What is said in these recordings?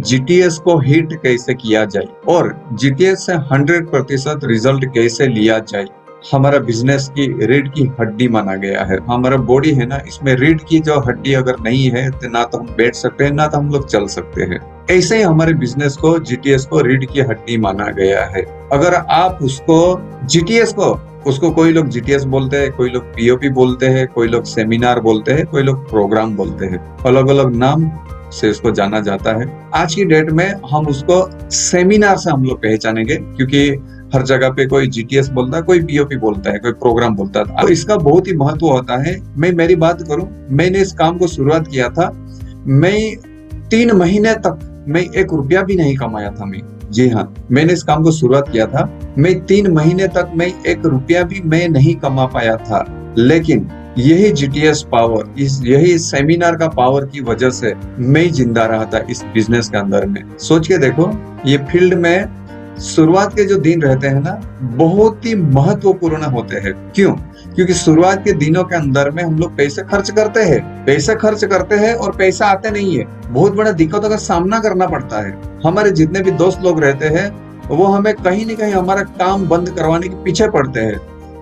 GTS को hit कैसे किया जाए और जीटीएस से 100% रिजल्ट कैसे लिया जाए। हमारा बिजनेस की रीढ़ की हड्डी माना गया है। हमारा बॉडी है ना, इसमें रीढ़ की जो हड्डी अगर नहीं है तो ना तो हम बैठ सकते हैं, ना तो हम लोग चल सकते हैं। ऐसे ही हमारे बिजनेस को, जीटीएस को रीढ़ की हड्डी माना गया है। अगर आप उसको, जीटीएस को, उसको कोई लोग जीटीएस बोलते हैं, कोई लोग पीओपी बोलते हैं, कोई लोग सेमिनार बोलते हैं, कोई लोग प्रोग्राम बोलते हैं, अलग अलग नाम से उसको जाना जाता है। आज की डेट में हम उसको सेमिनार से हम लोग पहचानेंगे, क्योंकि हर जगह पे कोई जीटीएस बोलता है, कोई पीओपी बोलता है, कोई प्रोग्राम बोलता है। तो इसका बहुत ही महत्व होता है। मैं मेरी बात करूं, मैंने इस काम को शुरुआत किया था, मैं 3 महीने तक मैं 1 रुपया भी नहीं कमाया था। मैं, जी हाँ, मैंने इस काम को शुरुआत किया था, मैं 3 महीने तक मैं 1 रुपया भी मैं नहीं कमा पाया था। लेकिन यही जीटीएस पावर, यही सेमिनार का पावर की वजह से मैं जिंदा रहा था इस बिजनेस के अंदर में। सोच के देखो, ये फील्ड में शुरुआत के जो दिन रहते हैं ना, बहुत ही महत्वपूर्ण होते हैं। क्यों? क्योंकि शुरुआत के दिनों के अंदर में हम लोग पैसे खर्च करते हैं और पैसा आते नहीं है। बहुत बड़ा दिक्कतों का सामना करना पड़ता है। हमारे जितने भी दोस्त लोग रहते हैं वो हमें कहीं न कहीं हमारा काम बंद करवाने के पीछे पड़ते हैं।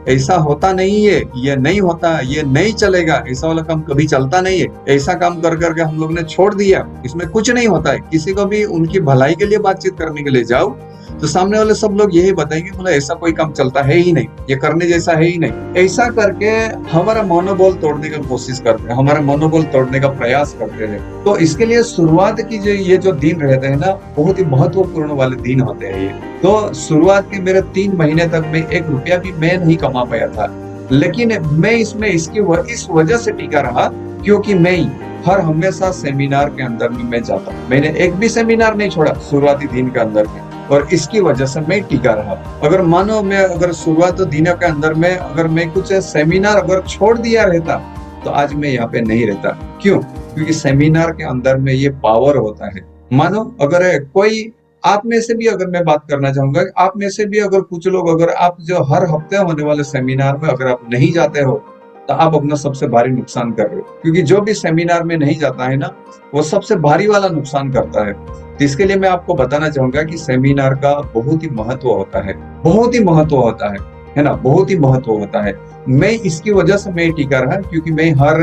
ऐसा होता नहीं है, ये नहीं होता, ये नहीं चलेगा, ऐसा वाला काम कभी चलता नहीं है। ऐसा काम कर करके हम लोग ने छोड़ दिया, इसमें कुछ नहीं होता है। किसी को भी उनकी भलाई के लिए बातचीत करने के लिए जाओ तो सामने वाले सब लोग यही बताएंगे, बोला ऐसा कोई काम चलता है ही नहीं, ये करने जैसा है ही नहीं। ऐसा करके हमारा मनोबल तोड़ने की कोशिश करते हैं, हमारा मनोबल तोड़ने का प्रयास करते हैं। तो इसके लिए शुरुआत की ये जो दिन रहते हैं ना, बहुत ही महत्वपूर्ण वाले दिन होते हैं ये। तो शुरुआत के मेरे 3 महीने तक मैं 1 रुपया भी मैं नहीं कमा पाया था। लेकिन मैं इसमें इस वजह से टिका रहा, क्योंकि मैं हर हमेशा सेमिनार के अंदर में मैं जाता, मैंने एक भी सेमिनार नहीं छोड़ा शुरुआती दिन के अंदर में, और इसकी वजह से मैं टिका रहा। अगर मानो मैं अगर शुरुआत दिनों के अंदर में अगर मैं कुछ सेमिनार अगर छोड़ दिया रहता तो आज मैं यहाँ पे नहीं रहता। क्यों? क्योंकि सेमिनार के अंदर में ये पावर होता है। मानो अगर कोई, आप में से भी अगर मैं बात करना चाहूंगा, आप में से भी अगर कुछ लोग, अगर आप जो हर हफ्ते होने वाले सेमिनार में अगर आप नहीं जाते हो तो आप अपना सबसे भारी नुकसान कर रहे हो। क्योंकि जो भी सेमिनार में नहीं जाता है ना, वो सबसे भारी वाला नुकसान करता है। तो इसके लिए मैं आपको बताना चाहूंगा कि सेमिनार का बहुत ही महत्व होता है, बहुत ही महत्व होता है ना, बहुत ही महत्व होता है। मैं इसकी वजह से मैं टिका रहा, क्योंकि मैं हर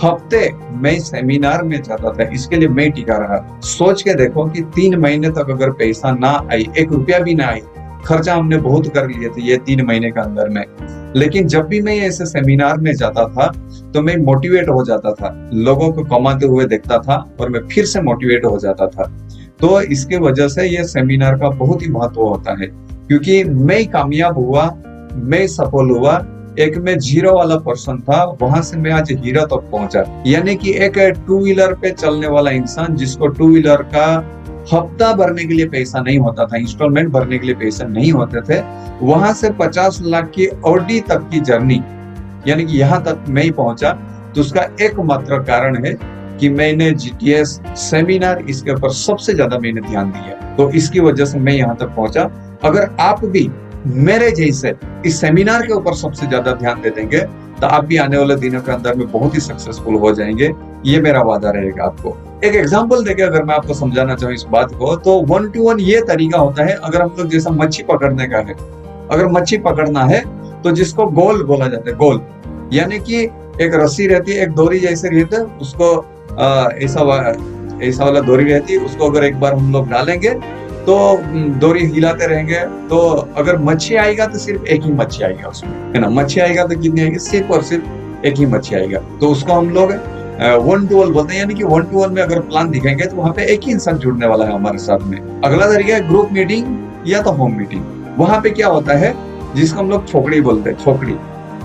हफ्ते मैं सेमिनार में जाता था, इसके लिए मैं टिका रहा। सोच के देखो कि 3 महीने तक अगर पैसा ना आई, 1 रुपया भी ना आई, खर्चा हमने बहुत कर लिए थे ये 3 महीने के अंदर में। लेकिन जब भी मैं ऐसे सेमिनार में जाता था तो मैं मोटिवेट हो जाता था, लोगों को कमाते हुए देखता था और मैं फिर से मोटिवेट हो जाता था। तो इसके वजह से ये सेमिनार का बहुत ही महत्व होता है, क्योंकि मैं कामयाब हुआ, मैं सफल हुआ। एक मैं 0 वाला पर्सन था, वहां से मैं आज हीरो तक पहुंचा। यानी कि एक 2 व्हीलर पे चलने वाला इंसान, जिसको 2 व्हीलर का हफ्ता भरने के लिए पैसा नहीं होता था, इंस्टॉलमेंट भरने के लिए पैसा नहीं होते थे, वहां से 50 लाख की ऑडी तक की जर्नी, यानी कि यहाँ तक मैं ही पहुंचा। तो उसका एकमात्र कारण है कि मैंने जीटीएस सेमिनार, इसके ऊपर सबसे ज्यादा मैंने ध्यान दिया, तो इसकी वजह से मैं यहाँ तक पहुंचा। अगर आप भी मेरे जैसे इस सेमिनार के ऊपर सबसे ज्यादा ध्यान दे देंगे तो आप भी आने वाले दिनों के अंदर में बहुत ही सक्सेसफुल हो जाएंगे, ये मेरा वादा रहेगा आपको। एक एग्जांपल देके अगर मैं आपको समझाना चाहूँ इस बात को, तो 1 to 1 ये तरीका होता है। अगर हम लोग जैसा मच्छी पकड़ने का है, अगर मच्छी पकड़ना है तो जिसको गोल बोला जाता है, गोल यानी कि एक रस्सी रहती है, एक डोरी जैसे रहती है, उसको ऐसा वाला डोरी रहती है, उसको अगर एक बार हम लोग डालेंगे तो डोरी हिलाते रहेंगे, तो अगर मच्छी आएगा तो सिर्फ एक ही मच्छी आएगा उसमें, है ना। मच्छी आएगा तो कितनी आएगी? सिर्फ और सिर्फ एक ही मच्छी आएगा। तो उसको हम लोग 1 to 1 बोलते हैं। यानी कि 1 to 1 में अगर प्लान दिखाएंगे तो वहां पे एक ही इंसान जुड़ने वाला है हमारे साथ में। अगला तरीका है ग्रुप मीटिंग या तो होम मीटिंग। वहां पे क्या होता है, जिसको हम लोग छोकड़ी बोलते हैं, छोकड़ी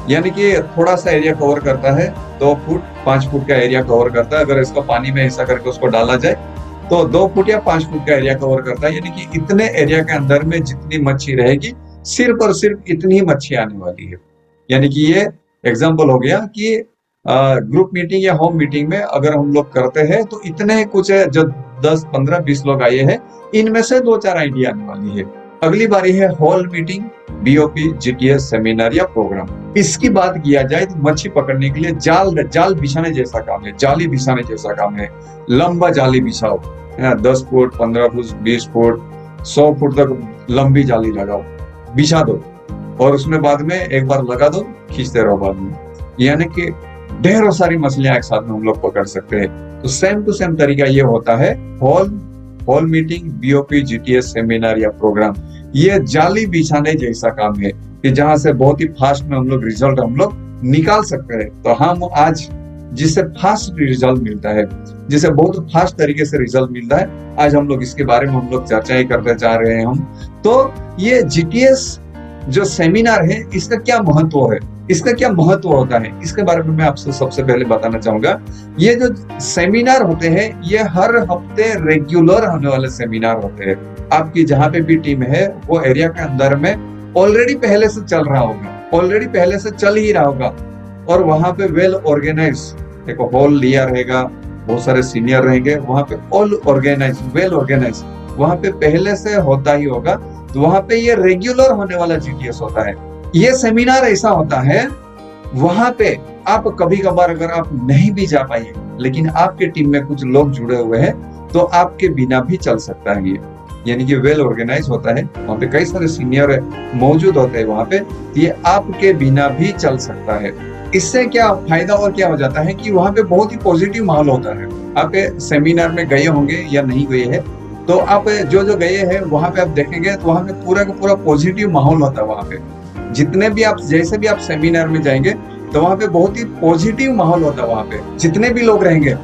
यानी कि थोड़ा सा एरिया कवर करता है, 2 फुट 5 फुट का एरिया कवर करता है। अगर इसको पानी में ऐसा करके उसको डाला जाए तो 2 फुट या 5 फुट का एरिया कवर करता है। यानी कि इतने एरिया के अंदर में जितनी मच्छी रहेगी, सिर्फ और सिर्फ इतनी ही मच्छी आने वाली है। यानी कि ये एग्जाम्पल हो गया कि ग्रुप मीटिंग या होम मीटिंग में अगर हम लोग करते हैं तो इतने कुछ है, जो 10 15 20 लोग आए हैं, इनमें से 2-4 आइडिया आने वाली है। अगली बारी है hall meeting, BOP, GTS, seminar या प्रोग्राम। इसकी बात किया जाए तो मच्छी पकड़ने के लिए जाल बिछाने जैसा काम है, जाली बिछाने जैसा काम है। लंबा जाली बिछाओ, है ना, 10 फुट, 15 फुट, 20 फुट, 100 फुट तक लंबी जाली लगाओ, बिछा दो और उसमें बाद में एक बार लगा दो, खींचते रहो बाद में। यानी कि ढेरों सारी मछलियां एक साथ में हम लोग पकड़ सकते हैं। तो सेम टू सेम तरीका ये होता है hall meeting, BOP, GTS seminar या प्रोग्राम, ये जाली बिछाने जैसा काम है कि जहां से बहुत ही फास्ट में हम लोग रिजल्ट हम लोग निकाल सकते हैं। तो हम आज जिससे फास्ट रिजल्ट मिलता है, जिसे बहुत फास्ट तरीके से रिजल्ट मिलता है, आज हम लोग इसके बारे में हम लोग चर्चा ही करते जा रहे हैं हम। तो ये जीटीएस जो सेमिनार है, इसका क्या महत्व है, इसका क्या महत्व होता है, इसके बारे में मैं आपसे सबसे पहले बताना चाहूंगा। ये जो सेमिनार होते हैं, ये हर हफ्ते रेगुलर होने वाले सेमिनार होते हैं। आपकी जहां पे भी टीम है, वो एरिया के अंदर में ऑलरेडी पहले से चल रहा होगा, ऑलरेडी पहले से चल ही रहा होगा, और वहां पे वेल ऑर्गेनाइज एक हॉल लिया रहेगा, बहुत सारे सीनियर रहेंगे वहां पे, ऑल ऑर्गेनाइज, वेल ऑर्गेनाइज, वहां पे पहले से होता ही होगा। तो वहां पे ये रेगुलर होने वाला जीटीएस होता है। ये सेमिनार ऐसा होता है, वहां पे आप कभी कभार अगर आप नहीं भी जा पाए, लेकिन आपके टीम में कुछ लोग जुड़े हुए हैं, तो आपके बिना भी चल सकता है ये। यानी कि वेल ऑर्गेनाइज होता है, वहां पे कई सारे सीनियर मौजूद होते हैं वहां पे, ये आपके बिना भी चल सकता है। इससे क्या फायदा और क्या हो जाता है कि वहां पे बहुत ही पॉजिटिव माहौल होता है। आप सेमिनार में गए होंगे या नहीं गए हैं, तो आप जो गए हैं वहां पे आप देखेंगे तो वहां पे पूरा का पूरा पॉजिटिव माहौल होता है। वहां पे जितने भी आप, जैसे भी आप सेमिनार में जाएंगे, तो वहां पे बहुत ही पॉजिटिव माहौल होता है। वहां पे जितने भी लोग रहेंगे,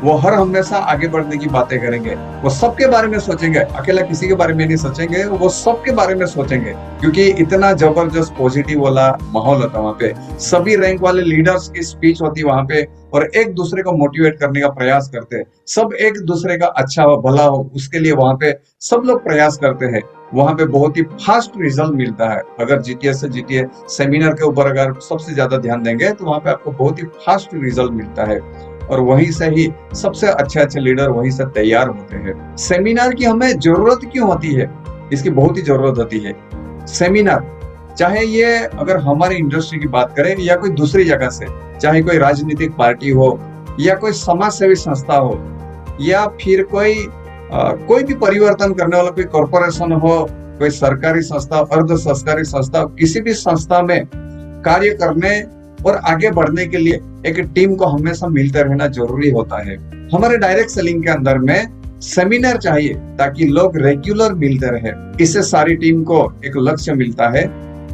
वो हर हमेशा आगे बढ़ने की बातें करेंगे, वो सबके बारे में सोचेंगे, अकेला किसी के बारे में नहीं सोचेंगे, वो सबके बारे में सोचेंगे, क्योंकि इतना जबरदस्त पॉजिटिव वाला माहौल होता है वहां पे। सभी रैंक वाले लीडर्स की स्पीच होती है वहां पे, और एक दूसरे को मोटिवेट करने का प्रयास करते हैं। सब एक दूसरे का अच्छा हो, भला हो, उसके लिए वहां पे सब लोग प्रयास करते हैं। वहां पे बहुत ही फास्ट रिजल्ट मिलता है। अगर जीटीएस से जीटीए सेमिनार के ऊपर अगर सबसे ज्यादा ध्यान देंगे, तो वहां पे आपको बहुत ही फास्ट रिजल्ट मिलता है, और वहीं से ही सबसे अच्छे लीडर वहीं से तैयार होते हैं। सेमिनार की हमें जरूरत क्यों होती है? इसकी बहुत ही जरूरत होती है। सेमिनार, चाहे ये अगर हमारी इंडस्ट्री की बात करें या कोई दूसरी जगह से, चाहे कोई राजनीतिक पार्टी हो या कोई समाज सेवी संस्था हो, या फिर कोई भी परिवर्तन करने वाला कोई कॉरपोरेशन हो, कोई सरकारी संस्था, अर्ध सरकारी संस्था, किसी भी संस्था में कार्य करने और आगे बढ़ने के लिए एक टीम को हमेशा मिलते रहना जरूरी होता है। हमारे डायरेक्ट सेलिंग के अंदर में सेमिनार चाहिए, ताकि लोग रेगुलर मिलते रहे। इससे सारी टीम को एक लक्ष्य मिलता है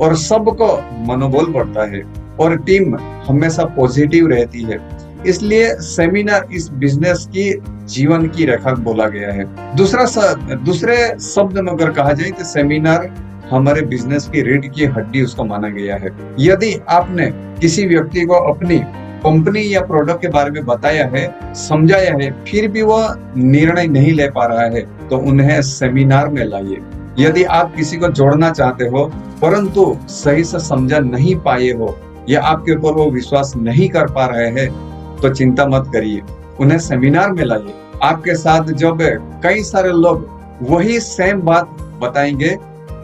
और सबको मनोबल बढ़ता है, और टीम हमेशा पॉजिटिव रहती है। इसलिए सेमिनार इस बिजनेस की जीवन की रेखा बोला गया है। दूसरे शब्द में अगर कहा जाए, तो सेमिनार हमारे बिजनेस की रीढ़ की हड्डी उसको माना गया है। यदि आपने किसी व्यक्ति को अपनी कंपनी या प्रोडक्ट के बारे में बताया है, समझाया है, फिर भी वह निर्णय नहीं ले पा रहा है, तो उन्हें सेमिनार में लाइए। यदि आप किसी को जोड़ना चाहते हो, परंतु सही से समझा नहीं पाए हो, या आपके ऊपर वो विश्वास नहीं कर पा रहे हैं, तो चिंता मत करिए, उन्हें सेमिनार में लाइए। आपके साथ जब कई सारे लोग वही सेम बात बताएंगे,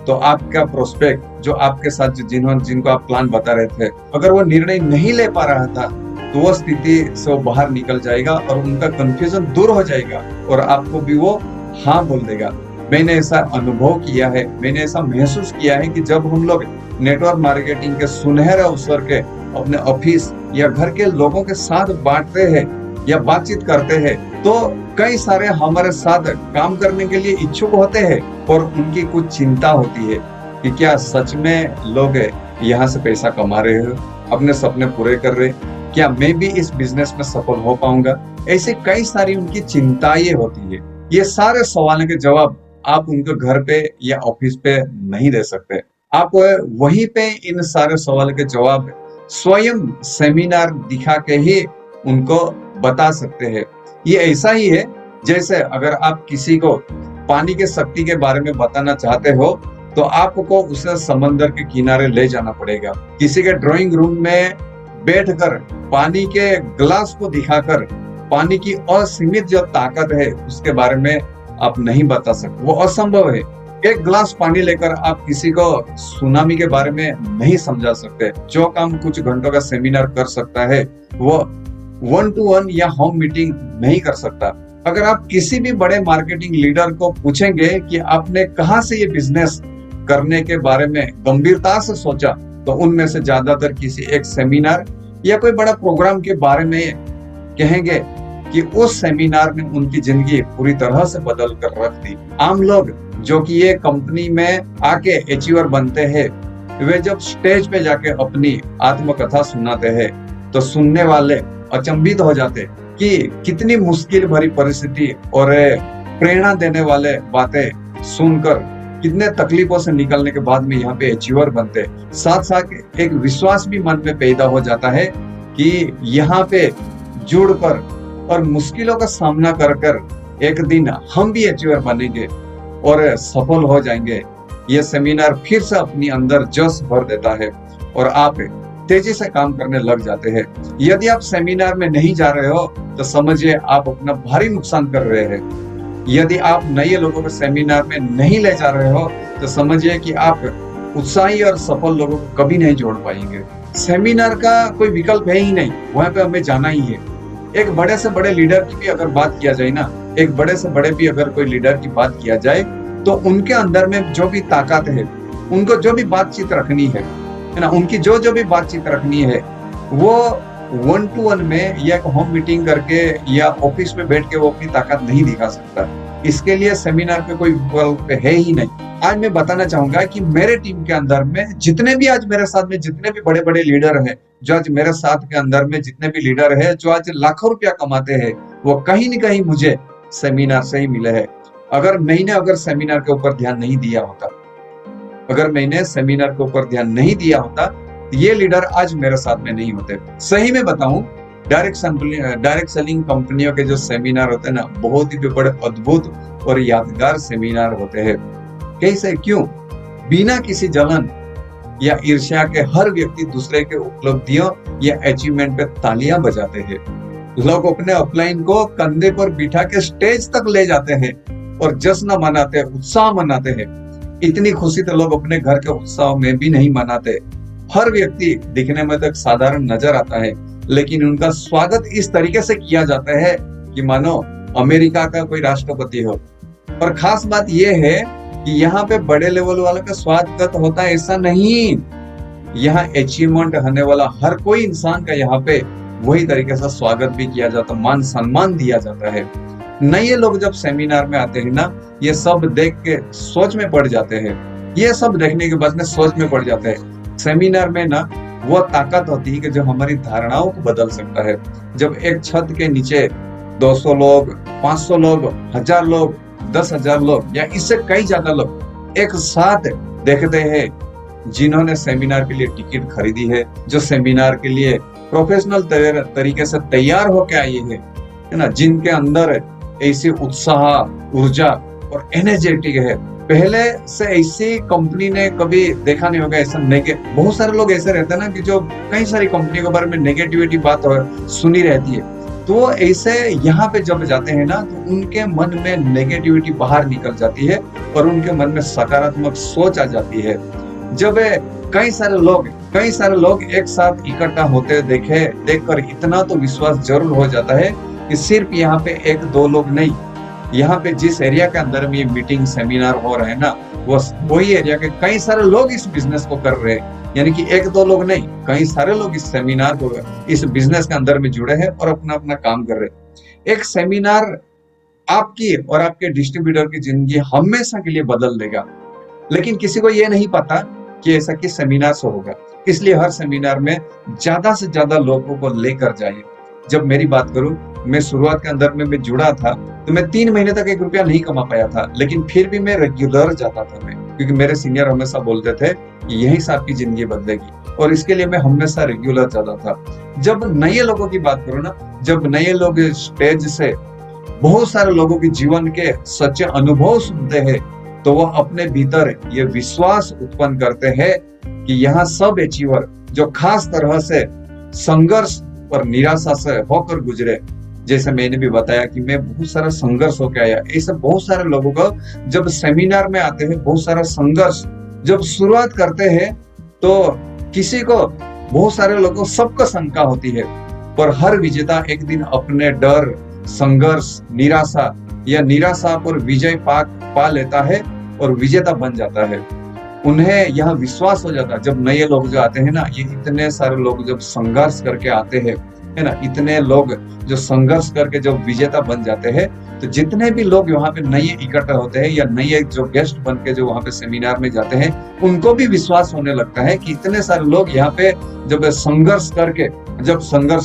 तो आपका प्रोस्पेक्ट जो आपके साथ जिनको आप प्लान बता रहे थे, अगर वो निर्णय नहीं ले पा रहा था, तो वो स्थिति से वो बाहर निकल जाएगा और उनका कंफ्यूजन दूर हो जाएगा, और आपको भी वो हाँ बोल देगा। मैंने ऐसा अनुभव किया है, मैंने ऐसा महसूस किया है कि जब हम लोग नेटवर्क मार्केटिंग के सुनहरे अवसर के अपने ऑफिस या घर के लोगों के साथ बांटते हैं या बातचीत करते हैं, तो कई सारे हमारे साथ काम करने के लिए इच्छुक होते हैं, और उनकी कुछ चिंता होती है कि क्या सच में लोग यहाँ से पैसा कमा रहे हो, अपने सपने पूरे कर रहे, क्या मैं भी इस बिजनेस में सफल हो पाऊंगा। ऐसे कई सारी उनकी चिंताएं होती है। ये सारे सवालों के जवाब आप उनके घर पे या ऑफिस पे नहीं दे सकते। आप वहीं पे इन सारे सवालों के जवाब स्वयं सेमिनार दिखा के ही उनको बता सकते हैं। ये ऐसा ही है जैसे अगर आप किसी को पानी के शक्ति के बारे में बताना चाहते हो, तो आपको उसे समंदर के किनारे ले जाना पड़ेगा। किसी के ड्राइंग रूम में बैठकर पानी के ग्लास को दिखाकर पानी की असीमित जो ताकत है उसके बारे में आप नहीं बता सकते, वो असंभव है। एक गिलास पानी लेकर आप किसी को सुनामी के बारे में नहीं समझा सकते। जो काम कुछ घंटों का सेमिनार कर सकता है, वो 1-to-1 या होम मीटिंग नहीं कर सकता। अगर आप किसी भी बड़े मार्केटिंग लीडर को पूछेंगे कि आपने कहाँ से ये बिजनेस करने के बारे में गंभीरता से सोचा, तो उनमें से ज्यादातर किसी एक सेमिनार या कोई बड़ा प्रोग्राम के बारे में कहेंगे कि उस सेमिनार ने उनकी जिंदगी पूरी तरह से बदल कर रख दी। आम लोग जो कि ये कंपनी में आके अचीवर बनते हैं, वे जब स्टेज पे जाके अपनी आत्मकथा सुनाते हैं तो सुनने वाले अचंभित हो जाते कि कितनी मुश्किल भरी परिस्थिति और प्रेरणा देने वाले बातें सुनकर कितने तकलीफों से निकलने के बाद में यहाँ पे अचीवर बनते। साथ साथ एक विश्वास भी मन में पैदा हो जाता है कि यहाँ पे जुड़कर और मुश्किलों का सामना कर कर एक दिन हम भी अचीवर बनेंगे और सफल हो जाएंगे। ये सेमिनार फिर से अपनी अंदर जोश भर देता है और आप तेजी से काम करने लग जाते हैं। यदि आप सेमिनार में नहीं जा रहे हो तो समझिए आप अपना भारी नुकसान कर रहे हैं। यदि आप नए लोगों को सेमिनार में नहीं ले जा रहे हो तो समझिए कि आप उत्साही और सफल लोगों को कभी नहीं जोड़ पाएंगे। सेमिनार का कोई विकल्प है ही नहीं, वहां पे हमें जाना ही है। एक बड़े से बड़े लीडर की भी अगर बात किया जाए ना, एक बड़े से बड़े भी अगर कोई लीडर की बात किया जाए तो उनके अंदर में जो भी ताकत है, उनको जो भी बातचीत रखनी है ना, उनकी जो भी बातचीत रखनी है वो 1-to-1 में या होम मीटिंग करके या ऑफिस में बैठ के वो अपनी ताकत नहीं दिखा सकता। इसके लिए सेमिनार पे कोई विकल्प है ही नहीं। आज मैं बताना चाहूंगा कि मेरे टीम के अंदर में जितने भी आज मेरे साथ में जितने भी बड़े बड़े लीडर हैं, जो आज मेरे साथ के अंदर में जितने भी लीडर हैं जो आज लाखों रुपया कमाते हैं, वो कहीं न कहीं मुझे सेमिनार से ही मिले हैं। अगर मैंने सेमिनार के ऊपर ध्यान नहीं दिया होता, अगर मैंने सेमिनार के ऊपर ध्यान नहीं दिया होता, ये लीडर आज मेरे साथ में नहीं होते। सही में बताऊं, डायरेक्ट सेलिंग कंपनियों के जो सेमिनार होते हैं ना, बहुत ही बड़े अद्भुत और यादगार सेमिनार होते हैं। कैसे, क्यों? बिना किसी जलन या ईर्ष्या के हर व्यक्ति दूसरे के उपलब्धियों या अचीवमेंट पे तालियां बजाते हैं। लोग अपने अपलाइन को कंधे पर बिठा के स्टेज तक ले जाते हैं और जश्न मनाते हैं, उत्साह मनाते हैं। इतनी खुशी तो लोग अपने घर के उत्सव में भी नहीं मनाते। हर व्यक्ति दिखने में तो साधारण नजर आता है, लेकिन उनका स्वागत इस तरीके से किया जाता है कि मानो अमेरिका का कोई राष्ट्रपति हो। और खास बात यह है कि यहाँ पे बड़े लेवल वालों का स्वागत होता है, ऐसा नहीं। यहाँ अचीवमेंट होने वाला हर कोई इंसान का यहाँ पे वही तरीके से स्वागत भी किया जाता, मान सम्मान दिया जाता है। नए लोग जब सेमिनार में आते हैं ना, ये सब देख के सोच में पड़ जाते हैं। ये सब देखने के बाद में सोच में पड़ जाते हैं। सेमिनार में ना वो ताकत होती है कि जो हमारी धारणाओं को बदल सकता है। जब एक छत के नीचे 200 लोग, 500 लोग, 1000 लोग, 10,000 लोग या इससे कई ज्यादा लोग एक साथ देखते हैं, जिन्होंने सेमिनार के लिए टिकट खरीदी है, जो सेमिनार के लिए प्रोफेशनल तरीके से तैयार होके आई है ना, जिनके अंदर ऐसी उत्साह, ऊर्जा और एनर्जेटिक है, पहले से ऐसी कंपनी ने कभी देखा नहीं होगा। ऐसा बहुत सारे लोग ऐसे रहते हैं ना कि जो कई सारी कंपनी के बारे में नेगेटिविटी बात सुनी रहती है, तो ऐसे यहाँ पे जब जाते हैं ना, तो उनके मन में नेगेटिविटी बाहर निकल जाती है और उनके मन में सकारात्मक सोच आ जाती है। जब कई सारे लोग एक साथ इकट्ठा होते देखकर इतना तो विश्वास जरूर हो जाता है कि सिर्फ यहाँ पे 1-2 लोग नहीं, यहाँ पे जिस एरिया के अंदर में ये मीटिंग सेमिनार हो रहे हैं ना, वही एरिया के कई सारे लोग इस बिजनेस को कर रहे हैं। यानी कि 1-2 लोग नहीं, कई सारे लोग इस सेमिनार को, इस बिजनेस के अंदर में जुड़े हैं और अपना अपना काम कर रहे हैं। एक सेमिनार आपकी और आपके डिस्ट्रीब्यूटर की जिंदगी हमेशा के लिए बदल देगा, लेकिन किसी को ये नहीं पता कि ऐसा किस सेमिनार से होगा। इसलिए हर सेमिनार में ज्यादा से ज्यादा लोगों को लेकर जाइए। जब मेरी बात करूं, मैं शुरुआत के अंदर में मैं जुड़ा था तो मैं 3 महीने तक 1 रुपया नहीं कमा पाया था, लेकिन फिर भी मैं रेगुलर जाता था क्योंकि मेरे सीनियर हमेशा बोलते थे कि यही से आपकी जिंदगी बदलेगी, और इसके लिए मैं हमेशा रेगुलर जाता था। जब नए लोगों की बात करूं ना, जब नए लोग स्टेज से बहुत सारे लोगों के जीवन के सच्चे अनुभव सुनते हैं, तो वो अपने भीतर ये विश्वास उत्पन्न करते हैं कि यहाँ सब अचीवर जो खास तरह से संघर्ष और निराशा से होकर गुजरे, जैसे मैंने भी बताया कि मैं बहुत सारा संघर्ष होकर आया, ऐसे बहुत सारे लोगों को जब सेमिनार में आते हैं, बहुत सारा संघर्ष जब शुरुआत करते हैं, तो किसी को, बहुत सारे लोगों को सबको शंका होती है, पर हर विजेता एक दिन अपने डर संघर्ष, निराशा या निराशा पर विजय पा लेता है और विजेता बन जाता है। उन्हें यह विश्वास हो जाता है, जब नए लोग जो आते हैं ना, ये इतने सारे लोग जब संघर्ष करके आते हैं, है ना, इतने लोग जो संघर्ष करके जब विजेता बन जाते हैं, तो जितने भी लोग वहां पे नए इकट्ठा होते हैं या नए जो गेस्ट बन के जो वहां पे सेमिनार में जाते हैं, उनको भी विश्वास होने लगता है कि इतने सारे लोग यहाँ पे जब संघर्ष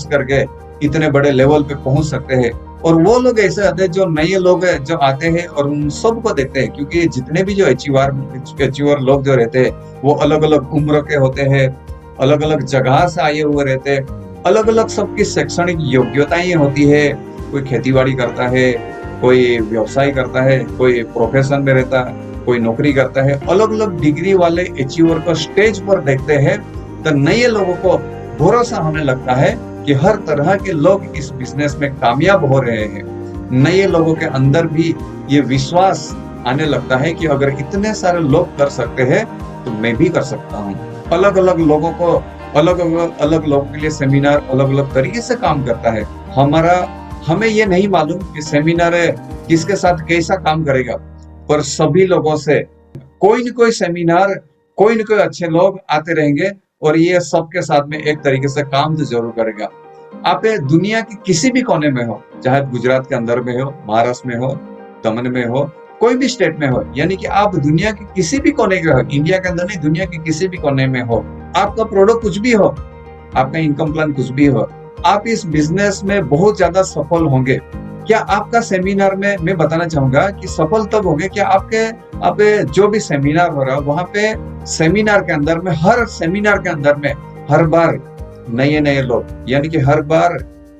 करके इतने बड़े लेवल पे पहुंच सकते हैं। और वो लोग ऐसे आते हैं जो नए लोग जो आते हैं और उन सबको देखते हैं, क्योंकि जितने भी जो अचीवर लोग जो रहते हैं वो अलग अलग उम्र के होते हैं, अलग अलग जगह से आए हुए रहते हैं, अलग अलग सबकी शैक्षणिक योग्यताएं होती है। कोई खेतीबाड़ी करता है, कोई व्यवसाय करता है, कोई प्रोफेशन में रहता है, कोई नौकरी करता है। अलग अलग डिग्री वाले अचीवर को स्टेज पर देखते हैं तो नए लोगों को भरोसा होने लगता है कि हर तरह के लोग इस बिजनेस में कामयाब हो रहे हैं। नए लोगों के अंदर भी ये विश्वास आने लगता है कि अगर इतने सारे लोग कर सकते हैं तो मैं भी कर सकता हूँ। अलग अलग लोगों को अलग लोगों के लिए सेमिनार अलग अलग तरीके से काम करता है। हमें ये नहीं मालूम कि सेमिनार किसके साथ कैसा काम करेगा, पर सभी लोगों से कोई न कोई सेमिनार, कोई न कोई अच्छे लोग आते रहेंगे और ये सबके साथ में एक तरीके से काम तो जरूर करेगा। आप दुनिया के किसी भी कोने में हो, चाहे गुजरात के अंदर में हो, महाराष्ट्र में हो, दमन में हो, कोई भी स्टेट में हो, यानी कि आप दुनिया के किसी भी कोने के हो, इंडिया के अंदर नहीं, दुनिया के किसी भी कोने में हो, आपका प्रोडक्ट कुछ भी हो, आपका इनकम प्लान कुछ भी हो, आप इस बिजनेस में बहुत ज्यादा सफल होंगे। क्या आपका सेमिनार में मैं बताना चाहूंगा कि सफल तब होंगे क्या आप जो भी सेमिनार हो रहा है वहां पे सेमिनार के अंदर में, हर सेमिनार के अंदर में हर बार नए लोग, यानी कि हर बार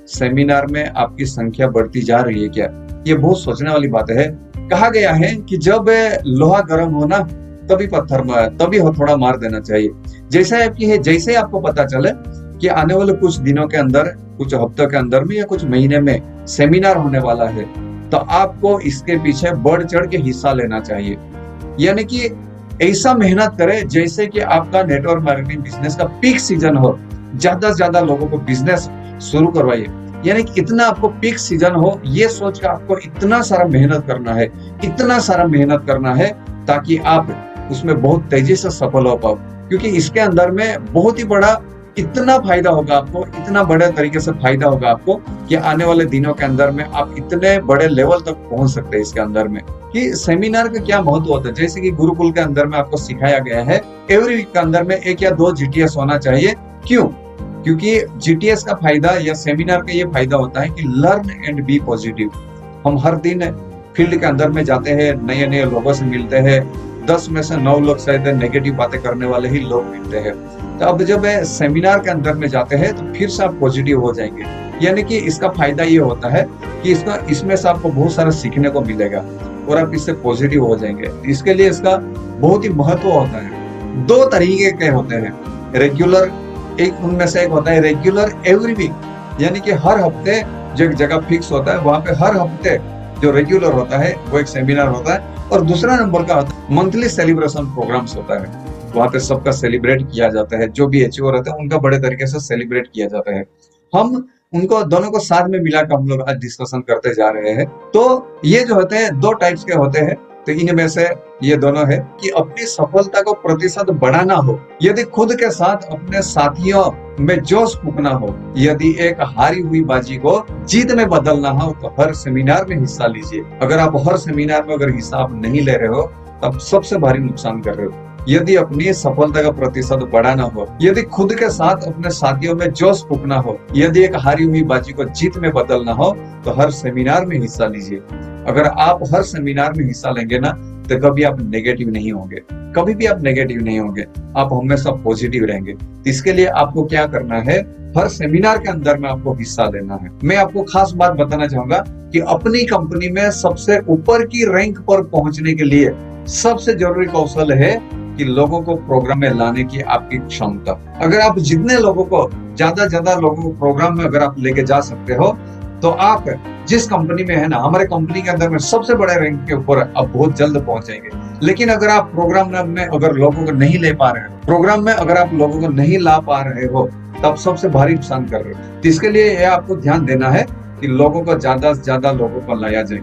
सेमिनार में आपकी संख्या बढ़ती जा रही है क्या? ये बहुत सोचने वाली बात है। कहा गया है कि जब लोहा गर्म हो ना तभी तभी हथौड़ा मार देना चाहिए। जैसे आपको पता चले कि आने वाले कुछ दिनों के अंदर, कुछ हफ्तों के अंदर में या कुछ महीने में सेमिनार होने वाला है, तो आपको इसके पीछे बढ़ चढ़ के हिस्सा लेना चाहिए। यानी कि ऐसा मेहनत करें जैसे कि आपका नेटवर्क मार्केटिंग बिजनेस का पीक सीजन हो, ज्यादा से ज्यादा लोगों को बिजनेस शुरू करवाइए। यानी कि इतना आपको पीक सीजन हो, ये सोच कर आपको इतना सारा मेहनत करना है ताकि आप उसमें बहुत तेजी से सफल हो पाओ, क्योंकि इसके अंदर में बहुत ही बड़ा इतना फायदा होगा आपको, इतना बड़े तरीके से फायदा होगा आपको कि आने वाले दिनों के अंदर में आप इतने बड़े लेवल तक पहुंच सकते हैं। इसके अंदर में कि सेमिनार का क्या महत्व होता है, जैसे कि गुरुकुल के अंदर में आपको सिखाया गया है, एवरी वीक के अंदर में 1 या 2 जीटीएस होना चाहिए। क्यों? क्योंकि जीटीएस का फायदा या सेमिनार का ये फायदा होता है कि लर्न एंड बी पॉजिटिव। हम हर दिन फील्ड के अंदर में जाते हैं, नए लोगों से मिलते हैं, 10 में से 9 लोग शायद नेगेटिव बातें करने वाले ही लोग मिलते हैं। तो अब जब सेमिनार के अंदर में जाते हैं तो फिर से आप पॉजिटिव हो जाएंगे। यानी कि इसका फायदा ये होता है कि इसमें से आपको बहुत सारा सीखने को मिलेगा और आप इससे पॉजिटिव हो जाएंगे। इसके लिए इसका बहुत ही महत्व होता है। 2 तरीके के होते हैं रेगुलर, उनमें से एक होता है रेगुलर एवरी वीक, यानी कि हर हफ्ते जो एक जगह फिक्स होता है वहां पे हर हफ्ते जो रेगुलर होता है वो एक सेमिनार होता है। और दूसरा नंबर का होता है मंथली सेलिब्रेशन प्रोग्राम्स होता है, वहां पे सबका सेलिब्रेट किया जाता है, जो भी अचीवर रहते हैं उनका बड़े तरीके से सेलिब्रेट किया जाता है। हम उनको दोनों को साथ में मिलाकर हम लोग आज डिस्कशन करते जा रहे हैं। तो ये जो होते हैं 2 टाइप्स के होते हैं, तो इनमें से ये दोनों है कि अपनी सफलता को प्रतिशत बढ़ाना हो, यदि खुद के साथ अपने साथियों में जोश फूकना हो, यदि एक हारी हुई बाजी को जीत में बदलना हो, तो हर सेमिनार में हिस्सा लीजिए। अगर आप हर सेमिनार में अगर हिस्सा आप नहीं ले रहे हो तब सबसे भारी नुकसान कर रहे हो। यदि अपनी सफलता का प्रतिशत बढ़ाना हो, यदि खुद के साथ अपने साथियों में जोश फूकना हो, यदि एक हारी हुई बाजी को जीत में बदलना हो, तो हर सेमिनार में हिस्सा लीजिए। अगर आप हर सेमिनार में हिस्सा लेंगे ना तो कभी आप नेगेटिव नहीं होंगे, कभी भी आप नेगेटिव नहीं होंगे, आप हमेशा पॉजिटिव रहेंगे। इसके लिए आपको क्या करना है, हर सेमिनार के अंदर में आपको हिस्सा लेना है। मैं आपको खास बात बताना चाहूंगा कि अपनी कंपनी में सबसे ऊपर की रैंक पर पहुंचने के लिए सबसे जरूरी कौशल है कि लोगों को प्रोग्राम में लाने की आपकी क्षमता। अगर आप जितने लोगों को ज्यादा लोगों को प्रोग्राम में अगर आप लेके जा सकते हो, तो आप जिस कंपनी में है ना, हमारे कंपनी के अंदर में सबसे बड़े रैंक के ऊपर आप बहुत जल्द पहुंच जाएंगे। लेकिन अगर आप प्रोग्राम में अगर लोगों को नहीं ले पा रहे हो, प्रोग्राम में अगर आप लोगों को नहीं ला पा रहे हो, तब सबसे भारी नुकसान कर रहे हो। तो इसके लिए यह आपको ध्यान देना है कि लोगों को ज़्यादा से ज़्यादा लोगों को लाया जाए।